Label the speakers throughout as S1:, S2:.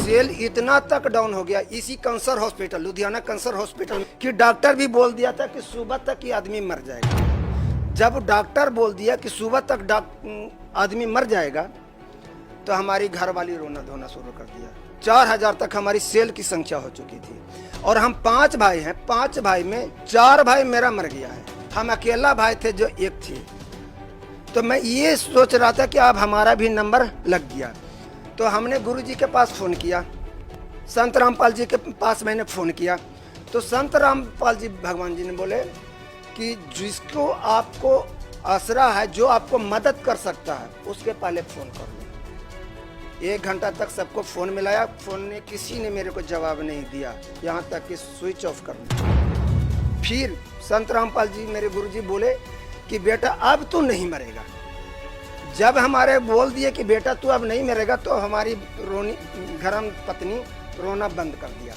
S1: Cell इतना तक down हो गया इसी cancer hospital, Ludhiana cancer hospital, कि डॉक्टर भी बोल दिया था कि सुबह तक ये आदमी मर जाएगा। जब डॉक्टर बोल दिया कि सुबह तक आदमी मर जाएगा, तो हमारी घरवाली रोना धोना शुरू कर दिया। 4000 तक हमारी सेल की संख्या हो चुकी थी और हम 5 भाई हैं। 5 भाई में 4 भाई मेरा मर गया है, हम अकेला भाई थे जो एक थे। तो मैं ये सोच रहा था कि अब हमारा भी नंबर लग गया। तो हमने गुरुजी के पास फ़ोन किया, संत रामपाल जी के पास मैंने फ़ोन किया। तो संत रामपाल जी भगवान जी ने बोले कि जिसको आपको आसरा है, जो आपको मदद कर सकता है, उसके पहले फ़ोन कर लो। 1 घंटा तक सबको फ़ोन मिलाया, फ़ोन ने किसी ने मेरे को जवाब नहीं दिया, यहाँ तक कि स्विच ऑफ कर दिया। फिर संत रामपाल जी मेरे गुरुजी बोले कि बेटा अब तू नहीं मरेगा। जब हमारे बोल दिए कि बेटा तू अब नहीं मरेगा, तो हमारी घरम पत्नी रोना बंद कर दिया।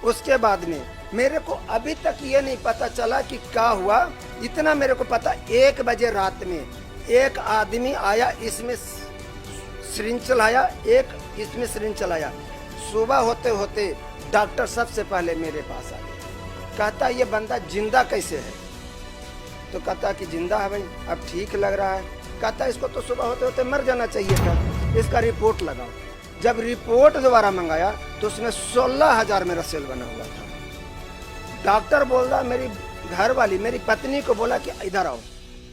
S1: उसके बाद में मेरे को अभी तक ये नहीं पता चला कि क्या हुआ। इतना मेरे को पता, 1 बजे रात में एक आदमी आया, इसमें सिरिंज चलाया, एक इसमें सिरिंज चलाया। सुबह होते होते डॉक्टर सबसे पहले मेरे पास आ गया, कहता ये बंदा जिंदा कैसे है? तो कहता कि जिंदा है भाई, अब ठीक लग रहा है। कहता इसको तो सुबह होते होते मर जाना चाहिए था, इसका रिपोर्ट लगाओ। जब रिपोर्ट दोबारा मंगाया तो उसमें 16,000 मेरा सेल बना हुआ था। डॉक्टर बोल रहा, मेरी घर वाली मेरी पत्नी को बोला कि इधर आओ,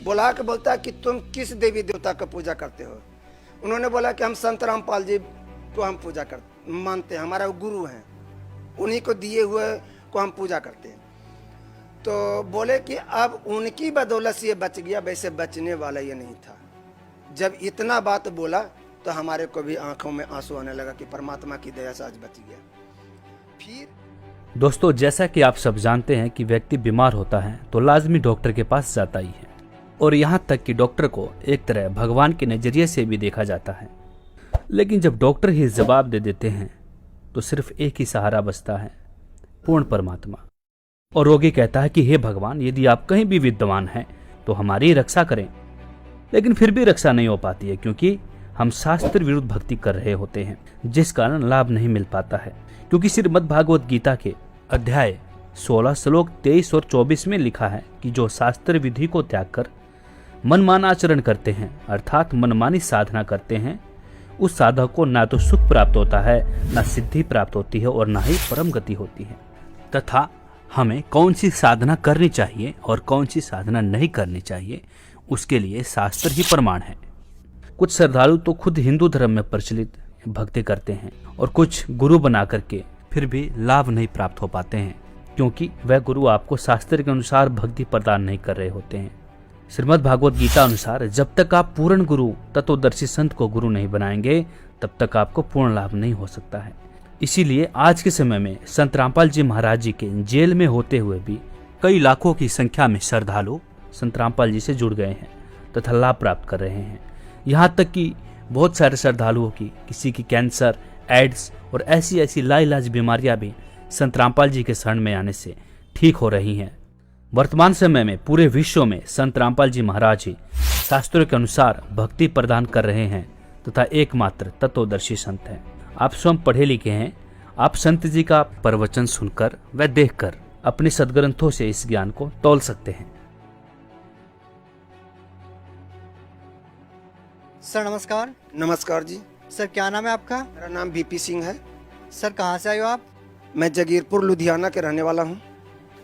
S1: बुला के बोलता कि तुम किस देवी देवता का पूजा करते हो? उन्होंने बोला कि हम संत रामपाल जी को हम पूजा मानते हैं, हमारा गुरु हैं, उन्हीं को दिए हुए को हम पूजा करते हैं। तो बोले कि अब उनकी बदौलत से ये बच गया, वैसे बचने वाला ये नहीं था। जब इतना बात बोला तो हमारे को भी आंखों में आंसू आने लगा कि परमात्मा की दया से आज बच गया। फिर
S2: दोस्तों, जैसा कि आप सब जानते हैं कि व्यक्ति बीमार होता है तो लाजमी डॉक्टर के पास जाता ही है, और यहाँ तक कि डॉक्टर को एक तरह भगवान के नजरिए से भी देखा जाता है। लेकिन जब डॉक्टर ही जवाब दे देते हैं तो सिर्फ एक ही सहारा बचता है, पूर्ण परमात्मा। और रोगी कहता है कि हे भगवान, यदि आप कहीं भी विद्यमान हैं तो हमारी रक्षा करें। लेकिन फिर भी रक्षा नहीं हो पाती है, क्योंकि हम शास्त्र विरुद्ध भक्ति कर रहे होते हैं, जिस कारण लाभ नहीं मिल पाता है। क्योंकि श्रीमद् भागवत गीता के अध्याय 16 श्लोक 23 और 24 में लिखा है कि जो शास्त्र विधि को त्याग कर मनमाना आचरण करते हैं, अर्थात मनमानी साधना करते हैं, उस साधक को ना तो सुख प्राप्त होता है, ना सिद्धि प्राप्त होती है, और ना ही परम गति होती है। तथा हमें कौन सी साधना करनी चाहिए और कौन सी साधना नहीं करनी चाहिए, उसके लिए शास्त्र ही प्रमाण है। कुछ श्रद्धालु तो खुद हिंदू धर्म में प्रचलित भक्ति करते हैं और कुछ गुरु बना करके फिर भी लाभ नहीं प्राप्त हो पाते हैं, क्योंकि वह गुरु आपको शास्त्र के अनुसार भक्ति प्रदान नहीं कर रहे होते हैं। श्रीमद् भागवत गीता अनुसार जब तक आप पूर्ण गुरु तत्वदर्शी संत को गुरु नहीं बनाएंगे, तब तक आपको पूर्ण लाभ नहीं हो सकता है। इसीलिए आज के समय में संत रामपाल जी महाराज जी के जेल में होते हुए भी कई लाखों की संख्या में श्रद्धालु संत रामपाल जी से जुड़ गए हैं तथा लाभ प्राप्त कर रहे हैं। यहाँ तक कि बहुत सारे श्रद्धालुओं की, किसी की कैंसर, एड्स और ऐसी ऐसी लाइलाज बीमारियां भी संत रामपाल जी के शरण में आने से ठीक हो रही हैं। वर्तमान समय में पूरे विश्व में संत रामपाल जी महाराज ही शास्त्रों के अनुसार भक्ति प्रदान कर रहे हैं तथा एकमात्र तत्वदर्शी संत हैं। आप स्वयं पढ़े लिखे हैं, आप संत जी का प्रवचन सुनकर व देखकर अपने सदग्रंथों से इस ज्ञान को तौल सकते हैं।
S3: सर नमस्कार।
S1: नमस्कार जी।
S3: सर क्या नाम है आपका?
S1: मेरा नाम बीपी सिंह है।
S3: सर कहाँ से आए हो आप?
S1: मैं जगीरपुर लुधियाना के रहने वाला हूँ।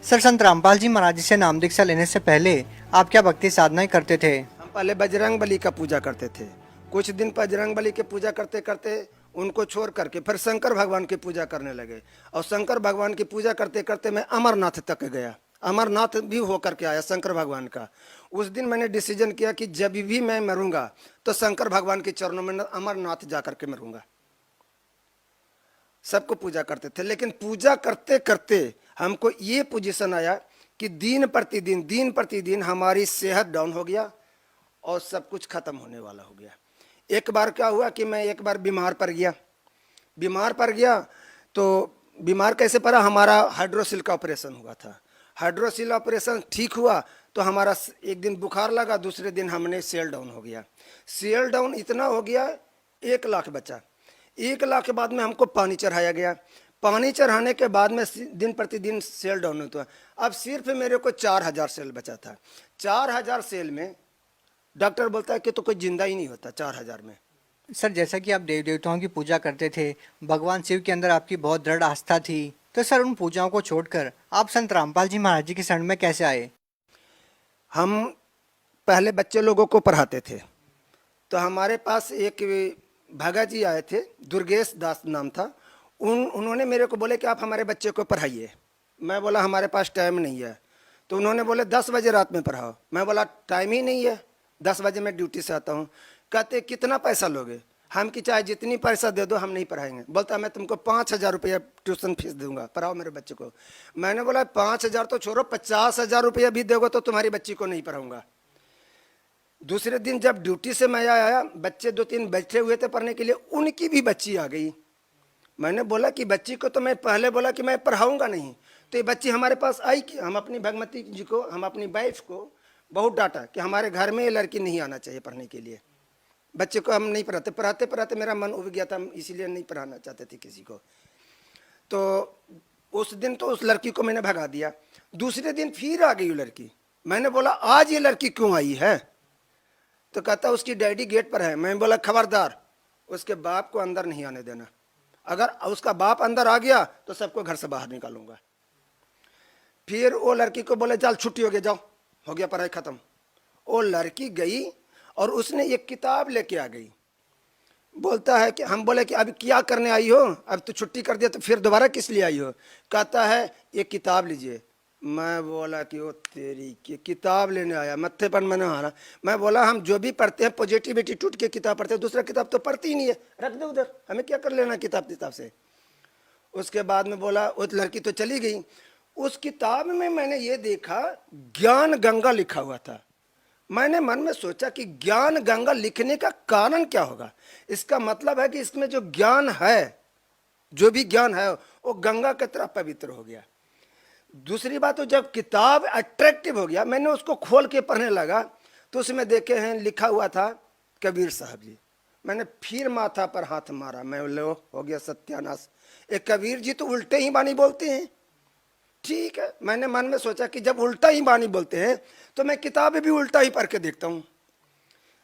S3: सर संत रामपाल जी महाराज जी से नाम दीक्षा लेने से पहले आप क्या भक्ति साधनाएं करते थे?
S1: हम पहले बजरंग बली का पूजा करते थे। कुछ दिन बजरंग बली के पूजा करते करते उनको छोड़ करके फिर शंकर भगवान की पूजा करने लगे, और शंकर भगवान की पूजा करते करते मैं अमरनाथ तक गया। अमरनाथ भी होकर के आया शंकर भगवान का। उस दिन मैंने डिसीजन किया कि जब भी मैं मरूंगा तो शंकर भगवान के चरणों में अमरनाथ जाकर के मरूंगा। सबको पूजा करते थे, लेकिन पूजा करते करते हमको ये पोजीशन आया कि दिन प्रतिदिन हमारी सेहत डाउन हो गया और सब कुछ खत्म होने वाला हो गया। एक बार क्या हुआ कि मैं एक बार बीमार पड़ गया। तो बीमार कैसे पड़ा? हमारा हाइड्रोसिल का ऑपरेशन हुआ था। हाइड्रोसिल ऑपरेशन ठीक हुआ तो हमारा एक दिन बुखार लगा, दूसरे दिन हमने सेल डाउन हो गया। सेल डाउन इतना हो गया 1 लाख बचा। 1 लाख के बाद में हमको पानी चढ़ाया गया। पानी चढ़ाने के बाद में दिन प्रतिदिन सेल डाउन होता है। अब सिर्फ मेरे को 4000 सेल बचा था। 4000 सेल में डॉक्टर बोलता है कि तो कोई जिंदा ही नहीं होता 4000 में।
S3: सर जैसा कि आप देव देवताओं की पूजा करते थे, भगवान शिव के अंदर आपकी बहुत दृढ़ आस्था थी, तो सर उन पूजाओं को छोड़कर आप संत रामपाल जी महाराज जी के शरण में कैसे आए?
S1: हम पहले बच्चे लोगों को पढ़ाते थे, तो हमारे पास एक भगत जी आए थे, दुर्गेश दास नाम था। उन्होंने मेरे को बोले कि आप हमारे बच्चे को पढ़ाइए। मैं बोला हमारे पास टाइम नहीं है। तो उन्होंने बोले 10 बजे रात में पढ़ाओ। मैं बोला टाइम ही नहीं है, 10 बजे मैं ड्यूटी से आता हूँ। कहते कितना पैसा लोगे? हम कि चाहे जितनी पैसा दे दो हम नहीं पढ़ाएंगे। बोलता मैं तुमको 5000 रुपया ट्यूशन फीस दूंगा, पढ़ाओ मेरे बच्चे को। मैंने बोला 5000 तो छोड़ो, 50,000 रुपया भी दोगे तो तुम्हारी बच्ची को नहीं पढ़ाऊंगा। दूसरे दिन जब ड्यूटी से मैं आया, बच्चे 2-3 बैठे हुए थे पढ़ने के लिए, उनकी भी बच्ची आ गई। मैंने बोला कि बच्ची को तो मैं पहले बोला कि मैं पढ़ाऊंगा नहीं, तो ये बच्ची हमारे पास आई कि हम अपनी भगवती जी को, हम अपनी वाइफ को बहुत डांटा कि हमारे घर में ये लड़की नहीं आना चाहिए पढ़ने के लिए। बच्चे को हम नहीं पढ़ाते। पढ़ाते पढ़ाते मेरा मन उब गया था, इसीलिए नहीं पढ़ाना चाहते थे किसी को। तो उस दिन तो उस लड़की को मैंने भगा दिया। दूसरे दिन फिर आ गई वो लड़की। मैंने बोला आज ये लड़की क्यों आई है? तो कहता उसकी डैडी गेट पर है। मैं बोला खबरदार, उसके बाप को अंदर नहीं आने देना। अगर उसका बाप अंदर आ गया तो सबको घर से बाहर निकालूंगा। फिर वो लड़की को बोले चल छुट्टी हो गया, जाओ, हो गया पढ़ाई खत्म। वो लड़की गई और उसने एक किताब लेके आ गई। बोलता है कि हम बोले कि अभी क्या करने आई हो? अब तो छुट्टी कर दिया तो फिर दोबारा किस लिए आई हो? कहता है ये किताब लीजिए। मैं बोला कि वो तेरी की किताब लेने आया, मत्थे पर मैंने हारा। मैं बोला हम जो भी पढ़ते हैं पॉजिटिव एटीट्यूड की किताब पढ़ते हैं, दूसरा किताब तो पढ़ती ही नहीं है, रख दो उधर, हमें क्या कर लेना किताब से। उसके बाद में बोला वो लड़की तो चली गई। उस किताब में मैंने ये देखा ज्ञान गंगा लिखा हुआ था। मैंने मन में सोचा कि ज्ञान गंगा लिखने का कारण क्या होगा? इसका मतलब है कि इसमें जो ज्ञान है, जो भी ज्ञान है वो गंगा की तरह पवित्र हो गया। दूसरी बात तो जब किताब अट्रैक्टिव हो गया, मैंने उसको खोल के पढ़ने लगा तो उसमें देखे हैं लिखा हुआ था कबीर साहब जी। मैंने फिर माथा पर हाथ मारा। मैं लो हो गया सत्यानाश, एक कबीर जी तो उल्टे ही बानी बोलते हैं। ठीक है, मैंने मन में सोचा कि जब उल्टा ही बानी बोलते हैं तो मैं किताब भी उल्टा ही पढ़ के देखता हूँ।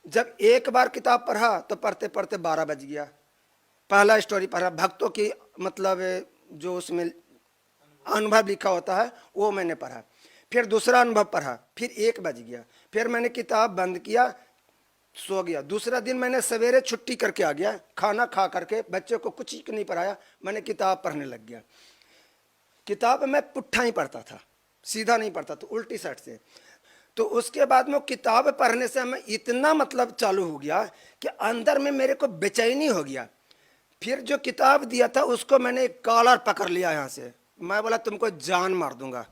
S1: जब एक बार किताब पढ़ा तो पढ़ते पढ़ते 12 बज गया। पहला स्टोरी पढ़ा, भक्तों की मतलब जो उसमें अनुभव लिखा होता है वो मैंने पढ़ा। फिर दूसरा अनुभव पढ़ा, फिर 1 बज गया। फिर मैंने किताब बंद किया, सो गया। दूसरा दिन मैंने सवेरे छुट्टी करके आ गया, खाना खा करके, बच्चे को कुछ नहीं पढ़ाया, मैंने किताब पढ़ने लग गया। किताब मैं पुट्ठा ही पढ़ता था, सीधा नहीं पढ़ता था, उल्टी साइड से। तो उसके बाद में किताब पढ़ने से हमें इतना मतलब चालू हो गया कि अंदर में मेरे को बेचैनी हो गया। फिर जो किताब दिया था उसको मैंने एक कॉलर पकड़ लिया यहाँ से। मैं बोला तुमको जान मार दूंगा,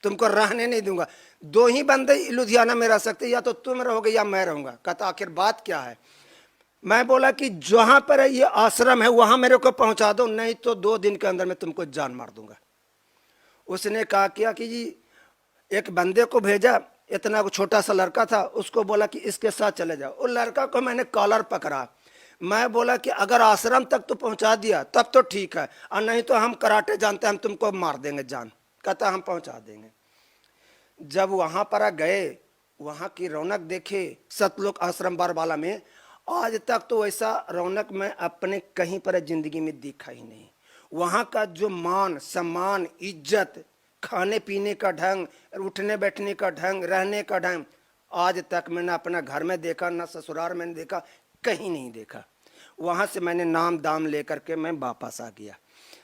S1: तुमको रहने नहीं दूंगा। 2 ही बंदे लुधियाना में रह सकते, या तो तुम रहोगे या मैं रहूंगा। कहता आखिर बात क्या है? मैं बोला कि जहां पर ये आश्रम है वहां मेरे को पहुंचा दो, नहीं तो 2 दिन के अंदर मैं तुमको जान मार दूंगा। उसने कहा क्या कि जी एक बंदे को भेजा, इतना छोटा सा लड़का था, उसको बोला कि इसके साथ चले जाओ। उस लड़का को मैंने कॉलर पकड़ा। मैं बोला कि अगर आश्रम तक तो पहुंचा दिया तब तो ठीक है, और नहीं तो हम कराटे जानते हैं, हम तुमको मार देंगे जान। कहता हम पहुंचा देंगे। जब वहां पर गए, वहां की रौनक देखे सतलोक आश्रम बारबाला में, आज तक तो ऐसा रौनक मैं अपने कहीं पर जिंदगी में देखा ही नहीं। वहां का जो मान सम्मान, इज्जत, खाने पीने का ढंग, उठने बैठने का ढंग, रहने का ढंग, आज तक मैंने अपना घर में देखा, ना ससुराल में देखा, कहीं नहीं देखा। वहां से मैंने नाम दाम लेकर के मैं वापस आ गया।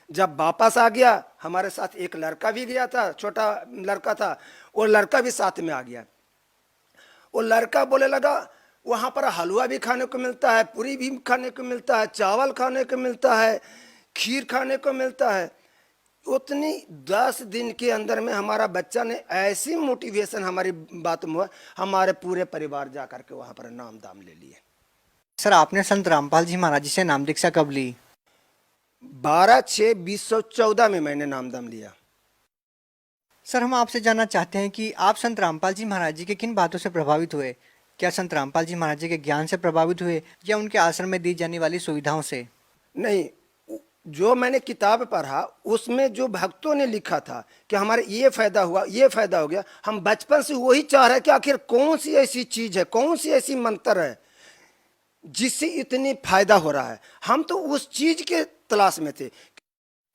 S1: जब वापस आ गया, हमारे साथ एक लड़का भी गया था, छोटा लड़का था, वो लड़का भी साथ में आ गया। वो लड़का बोले लगा वहां पर हलवा भी खाने को मिलता है, पूरी भी खाने को मिलता है, चावल खाने को मिलता है, खीर खाने को मिलता है। उतनी 10 दिन के अंदर में हमारा बच्चा ने ऐसी मोटिवेशन हमारी बात में हुआ, हमारे पूरे परिवार जा करके वहां पर नाम दाम ले लिए।
S3: सर आपने संत रामपाल जी महाराज जी से नाम दीक्षा कब ली?
S1: 12/6/2014 में मैंने नाम दाम लिया।
S3: सर हम आपसे जानना चाहते हैं कि आप संत रामपाल जी महाराज जी के किन बातों से प्रभावित हुए? क्या संत रामपाल जी महाराज जी के ज्ञान से प्रभावित हुए या उनके आश्रम में दी जाने वाली सुविधाओं से?
S1: नहीं, जो मैंने किताब पढ़ा उसमें जो भक्तों ने लिखा था कि हमारे ये फायदा हुआ, ये फायदा हो गया, हम बचपन से वही चाह रहे हैं कि आखिर कौन सी ऐसी चीज है, कौन सी ऐसी मंत्र है जिससे इतनी फायदा हो रहा है। हम तो उस चीज के तलाश में थे।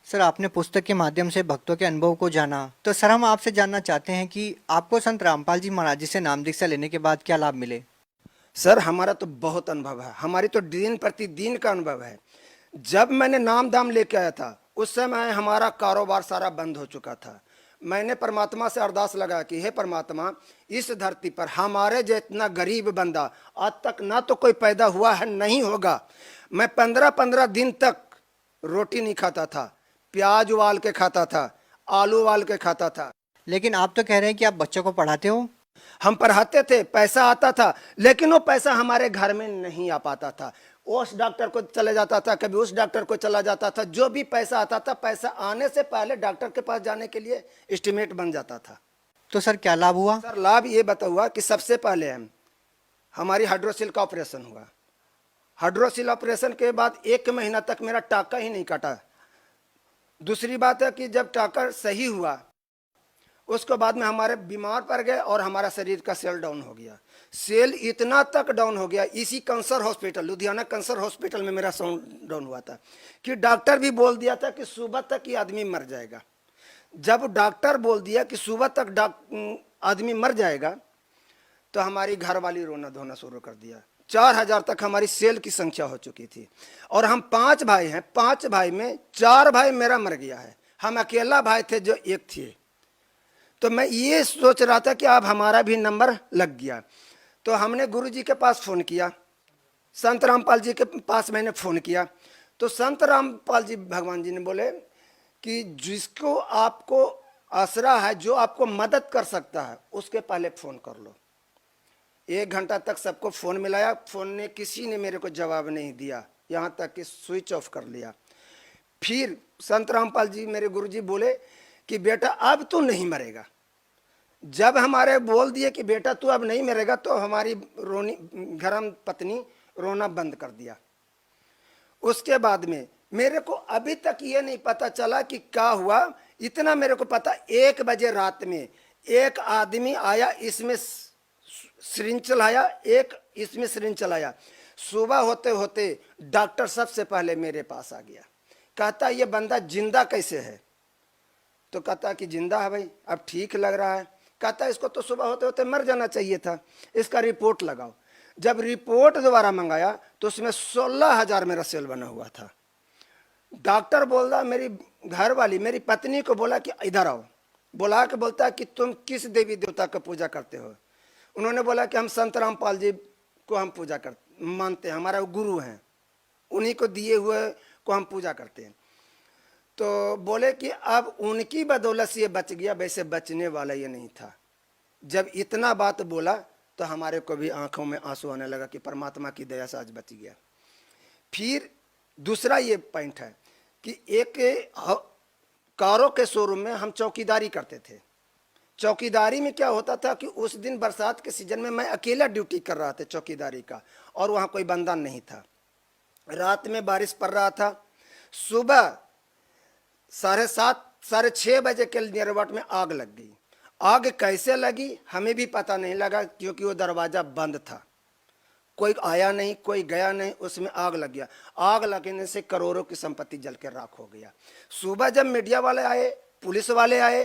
S3: सर, आपने पुस्तक के माध्यम से भक्तों के अनुभव को जाना, तो सर हम आपसे जानना चाहते हैं कि आपको संत रामपाल जी महाराज जी से नाम दीक्षा लेने के बाद क्या लाभ मिले।
S1: सर हमारा तो बहुत अनुभव है, हमारी तो दिन प्रतिदिन का अनुभव है। जब मैंने नाम दाम लेके आया था उस समय हमारा कारोबार सारा बंद हो चुका था। मैंने परमात्मा से अरदास लगा कि हे परमात्मा, इस धरती पर हमारे जितना गरीब बंदा आज तक ना तो कोई पैदा हुआ है, नहीं होगा। मैं 15-15 दिन तक रोटी नहीं खाता था, प्याज उबाल के खाता था, आलू उबाल के खाता था।
S3: लेकिन आप तो कह रहे हैं कि आप बच्चों को पढ़ाते हो।
S1: हम पढ़ाते थे, पैसा आता था, लेकिन वो पैसा हमारे घर में नहीं आ पाता था। उस डॉक्टर को चले जाता था, कभी उस डॉक्टर को चला जाता था। जो भी पैसा आता था, पैसा आने से पहले डॉक्टर के पास जाने के लिए एस्टिमेट बन जाता था।
S3: तो सर क्या लाभ हुआ।
S1: सर लाभ ये बता हुआ कि सबसे पहले हमारी हाइड्रोसिल का ऑपरेशन हुआ। हाइड्रोसिल ऑपरेशन के बाद 1 महीना तक मेरा टाका ही नहीं काटा। दूसरी बात है कि जब टाका सही हुआ उसके बाद में हमारे बीमार पड़ गए और हमारा शरीर का सेल डाउन हो गया। सेल इतना तक डाउन हो गया, इसी cancer hospital, Ludhiana cancer hospital में मेरा साउंड डाउन हुआ था कि डॉक्टर भी बोल दिया था कि सुबह तक ये आदमी मर जाएगा। जब डॉक्टर बोल दिया कि सुबह तक आदमी मर जाएगा तो हमारी घरवाली रोना धोना शुरू कर दिया। 4000 तक हमारी सेल की संख्या हो चुकी थी और हम 5 भाई हैं। 5 भाई में 4 भाई मेरा मर गया है, हम अकेला भाई थे जो एक थे। तो मैं ये सोच रहा था कि अब हमारा भी नंबर लग गया। तो हमने गुरु जी के पास फ़ोन किया, संत रामपाल जी के पास मैंने फ़ोन किया। तो संत रामपाल जी भगवान जी ने बोले कि जिसको आपको आसरा है, जो आपको मदद कर सकता है, उसके पहले फ़ोन कर लो। 1 घंटा तक सबको फ़ोन मिलाया, फ़ोन ने किसी ने मेरे को जवाब नहीं दिया, यहाँ तक कि स्विच ऑफ कर लिया। फिर संत रामपाल जी मेरे गुरु जी बोले कि बेटा अब तू नहीं मरेगा। जब हमारे बोल दिए कि बेटा तू अब नहीं मरेगा तो हमारी घरम पत्नी रोना बंद कर दिया। उसके बाद में मेरे को अभी तक ये नहीं पता चला कि क्या हुआ। इतना मेरे को पता, 1 बजे रात में एक आदमी आया, इसमें सिरिंज चलाया, एक इसमें सिरिंज चलाया। सुबह होते होते डॉक्टर सबसे पहले मेरे पास आ गया, कहता ये बंदा जिंदा कैसे है। तो कहता कि जिंदा है भाई, अब ठीक लग रहा है। कहता इसको तो सुबह होते होते मर जाना चाहिए था, इसका रिपोर्ट लगाओ। जब रिपोर्ट दोबारा मंगाया तो उसमें 16,000 मेरा सेल बना हुआ था। डॉक्टर बोल रहा, मेरी घर वाली मेरी पत्नी को बोला कि इधर आओ, बुला के बोलता कि तुम किस देवी देवता का पूजा करते हो। उन्होंने बोला कि हम संत रामपाल जी को हम पूजा मानते हैं, हमारा गुरु हैं, उन्हीं को दिए हुए को हम पूजा करते हैं। तो बोले कि अब उनकी बदौलत से ये बच गया, वैसे बचने वाला ये नहीं था। जब इतना बात बोला तो हमारे को भी आंखों में आंसू आने लगा कि परमात्मा की दया से आज बच गया। फिर दूसरा ये पॉइंट है कि एक कारों के शोरूम में हम चौकीदारी करते थे। चौकीदारी में क्या होता था कि उस दिन बरसात के सीजन में मैं अकेला ड्यूटी कर रहा था चौकीदारी का, और वहाँ कोई बंदा नहीं था। रात में बारिश पड़ रहा था। सुबह 7:30 6:30 बजे के नियर अबाउट में आग लग गई। आग कैसे लगी हमें भी पता नहीं लगा, क्योंकि वो दरवाज़ा बंद था, कोई आया नहीं, कोई गया नहीं, उसमें आग लग गया। आग लगने से करोड़ों की संपत्ति जल के राख हो गया। सुबह जब मीडिया वाले आए, पुलिस वाले आए,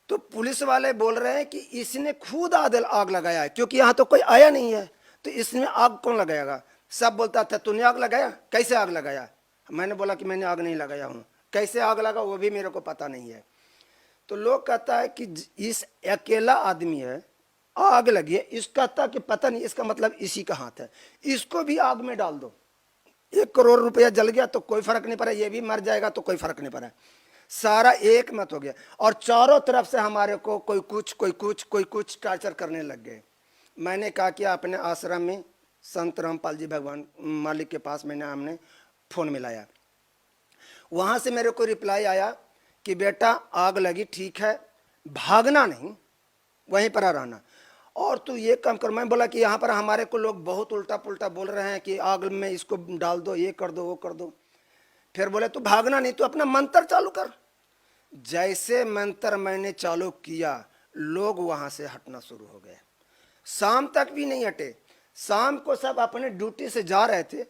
S1: तो पुलिस वाले बोल रहे हैं कि इसने खुद आग लगाया है, क्योंकि यहाँ तो कोई आया नहीं है, तो इसमें आग कौन लगाएगा। सब बोलता था तूने आग लगाया, कैसे आग लगाया। मैंने बोला कि मैंने आग नहीं लगाया हूँ, कैसे आग लगा वो भी मेरे को पता नहीं है। तो लोग कहता है कि इस अकेला आदमी है, आग लगी है, इसका कहता कि पता नहीं, इसका मतलब इसी का हाथ है, इसको भी आग में डाल दो। 1 करोड़ रुपया जल गया तो कोई फर्क नहीं पड़ा, ये भी मर जाएगा तो कोई फर्क नहीं पड़ा। सारा एक मत हो गया और चारों तरफ से हमारे को कोई कुछ टार्चर करने लग गए। मैंने कहा कि अपने आश्रम में संत रामपाल जी भगवान मालिक के पास हमने फ़ोन मिलाया। वहाँ से मेरे को रिप्लाई आया कि बेटा आग लगी, ठीक है, भागना नहीं, वहीं पर रहना। और तू ये काम कर। मैं बोला कि यहाँ पर हमारे को लोग बहुत उल्टा पुल्टा बोल रहे हैं कि आग में इसको डाल दो, ये कर दो, वो कर दो। फिर बोले तू भागना नहीं, तू अपना मंत्र चालू कर। जैसे मंत्र मैंने चालू किया, लोग वहां से हटना शुरू हो गए। शाम तक भी नहीं हटे। शाम को सब अपने ड्यूटी से जा रहे थे,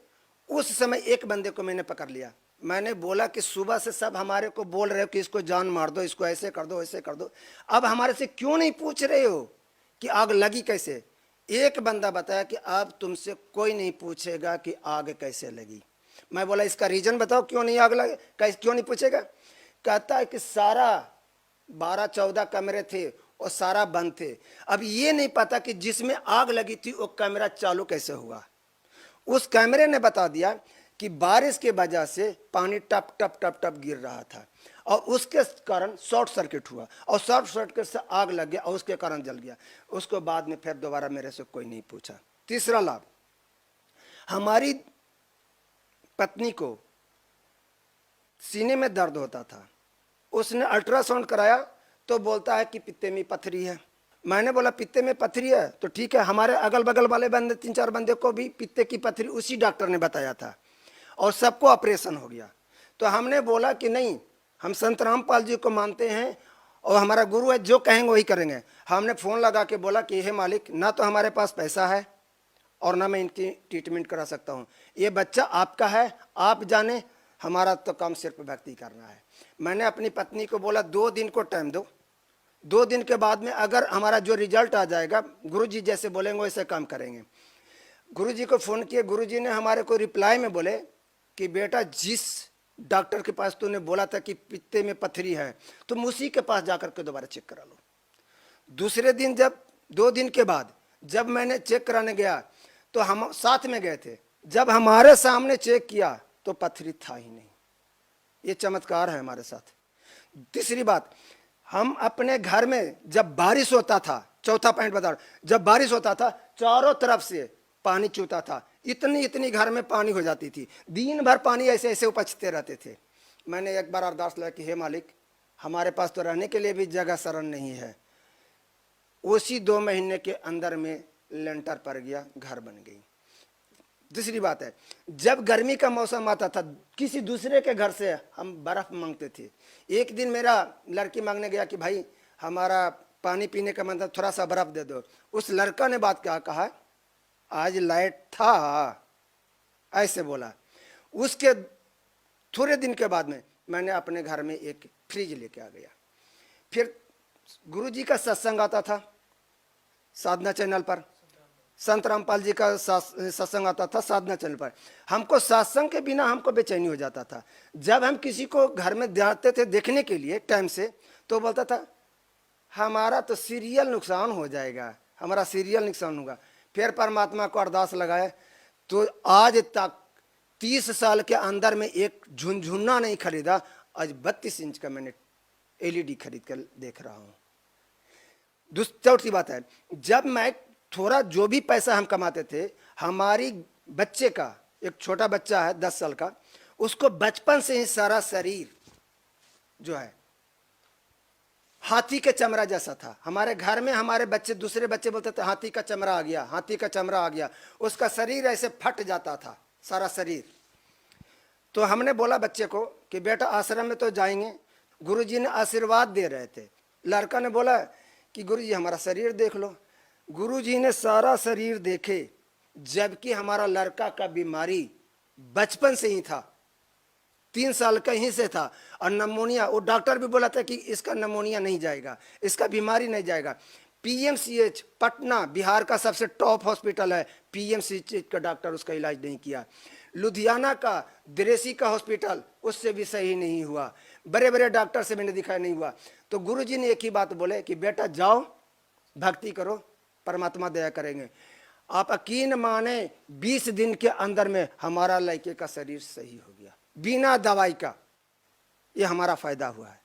S1: उस समय एक बंदे को मैंने पकड़ लिया। मैंने बोला कि सुबह से सब हमारे को बोल रहे हो कि इसको जान मार दो, इसको ऐसे कर दो, ऐसे कर दो, अब हमारे से क्यों नहीं पूछ रहे हो कि आग लगी कैसे? एक बंदा बताया कि अब तुमसे कोई नहीं पूछेगा कि आग कैसे लगी। मैं बोला इसका रीजन बताओ, क्यों नहीं आग लगे, क्यों नहीं पूछेगा? कहता है कि सारा 12-14 कमरे थे और सारा बंद थे। अब ये नहीं पता कि जिसमें आग लगी थी वो कैमरा चालू कैसे हुआ। उस कैमरे ने बता दिया कि बारिश के वजह से पानी टप टप टप टप गिर रहा था और उसके कारण शॉर्ट सर्किट हुआ और शॉर्ट सर्किट से आग लग गया और उसके कारण जल गया। उसको बाद में फिर दोबारा मेरे से कोई नहीं पूछा। तीसरा लाभ, हमारी पत्नी को सीने में दर्द होता था, उसने अल्ट्रासाउंड कराया तो बोलता है कि पित्ते में पथरी है। मैंने बोला पित्ते में पथरी है तो ठीक है। हमारे अगल बगल वाले बंदे 3-4 बंदे को भी पित्ते की पथरी उसी डॉक्टर ने बताया था और सबको ऑपरेशन हो गया। तो हमने बोला कि नहीं, हम संत रामपाल जी को मानते हैं और हमारा गुरु है, जो कहेंगे वही करेंगे। हमने फ़ोन लगा के बोला कि हे मालिक, ना तो हमारे पास पैसा है और ना मैं इनकी ट्रीटमेंट करा सकता हूँ, ये बच्चा आपका है, आप जाने, हमारा तो काम सिर्फ भक्ति करना है। मैंने अपनी पत्नी को बोला 2 दिन को टाइम दो, 2 दिन के बाद में अगर हमारा जो रिजल्ट आ जाएगा, गुरुजी जैसे बोलेंगे वैसे काम करेंगे। गुरुजी को फ़ोन किए, गुरुजी ने हमारे को रिप्लाई में बोले कि बेटा जिस डॉक्टर के पास तूने बोला था कि पित्ते में पथरी है, तुम उसी के पास जाकर के दोबारा चेक करा लो। दूसरे दिन जब 2 दिन के बाद जब मैंने चेक कराने गया तो हम साथ में गए थे, जब हमारे सामने चेक किया तो पथरी था ही नहीं। ये चमत्कार है हमारे साथ। तीसरी बात, हम अपने घर में जब बारिश होता था, चौथा पॉइंट बता रहा हूं, जब बारिश होता था चारों तरफ से पानी चूता था, इतनी इतनी घर में पानी हो जाती थी, दिन भर पानी ऐसे ऐसे उपजते रहते थे। मैंने एक बार अरदास लगा कि हे मालिक, हमारे पास तो रहने के लिए भी जगह शरण नहीं है। उसी 2 महीने के अंदर में लेंटर पड़ गया, घर बन गई। दूसरी बात है, जब गर्मी का मौसम आता था, किसी दूसरे के घर से हम बर्फ मांगते थे। एक दिन मेरा लड़की मांगने गया कि भाई हमारा पानी पीने का मन था, थोड़ा सा बर्फ दे दो। उस लड़का ने बात क्या कहा, आज लाइट था, ऐसे बोला। उसके थोड़े दिन के बाद में मैंने अपने घर में एक फ्रिज लेके आ गया। फिर गुरुजी का सत्संग आता था साधना चैनल पर, संत रामपाल जी का सत्संग आता था साधना चैनल पर। हमको सत्संग के बिना हमको बेचैनी हो जाता था। जब हम किसी को घर में जाते थे देखने के लिए टाइम से, तो बोलता था हमारा तो सीरियल नुकसान हो जाएगा, हमारा सीरियल नुकसान होगा। फिर परमात्मा को अरदास लगाए तो आज तक 30 साल के अंदर में एक झुनझुना नहीं खरीदा, आज 32 इंच का मैंने LED खरीद कर देख रहा हूँ। चौथी बात है, जब मैं थोड़ा जो भी पैसा हम कमाते थे, हमारी बच्चे का, एक छोटा बच्चा है 10 साल का, उसको बचपन से ही सारा शरीर जो है हाथी के चमड़ा जैसा था। हमारे घर में हमारे बच्चे, दूसरे बच्चे बोलते थे हाथी का चमड़ा आ गया, हाथी का चमड़ा आ गया। उसका शरीर ऐसे फट जाता था, सारा शरीर। तो हमने बोला बच्चे को कि बेटा आश्रम में तो जाएंगे। गुरुजी ने आशीर्वाद दे रहे थे। लड़का ने बोला कि गुरुजी हमारा शरीर देख लो। गुरुजी ने सारा शरीर देखे, जबकि हमारा लड़का का बीमारी बचपन से ही था, 3 साल का ही से था। और नमोनिया, वो डॉक्टर भी बोला था कि इसका नमोनिया नहीं जाएगा, इसका बीमारी नहीं जाएगा। PMCH पटना बिहार का सबसे टॉप हॉस्पिटल है, PMCH का डॉक्टर उसका इलाज नहीं किया। लुधियाना का दिरेसी का हॉस्पिटल, उससे भी सही नहीं हुआ। बड़े बड़े डॉक्टर से मैंने दिखाया, नहीं हुआ। तो गुरुजी ने एक ही बात बोले कि बेटा जाओ भक्ति करो, परमात्मा दया करेंगे। आप यकीन माने 20 दिन के अंदर में हमारा लड़के का शरीर सही हो गया, बिना दवाई का। ये हमारा फायदा हुआ है।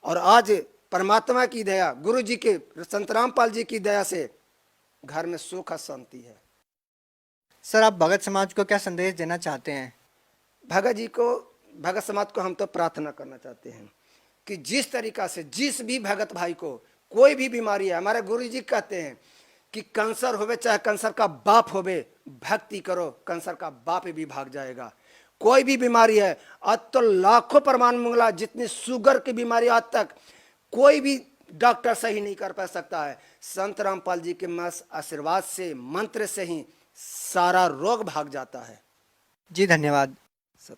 S1: और आज परमात्मा की दया, गुरु जी के, संत रामपाल जी की दया से घर में सुख और शांति है।
S3: सर, आप भगत समाज को क्या संदेश देना चाहते हैं?
S1: भगत जी को, भगत समाज को हम तो प्रार्थना करना चाहते हैं कि जिस तरीका से जिस भी भगत भाई को कोई भी बीमारी है, हमारे गुरु जी कहते हैं कि कैंसर होवे चाहे कैंसर का बाप होवे, भक्ति करो, कैंसर का बाप भी भाग जाएगा। कोई भी बीमारी है, आज तो लाखों प्रमाण मंगला, जितनी शुगर की बीमारी आज तक कोई भी डॉक्टर सही नहीं कर पा सकता है। संत रामपाल जी के मस आशीर्वाद से, मंत्र से ही सारा रोग भाग जाता है।
S3: जी धन्यवाद।
S1: सत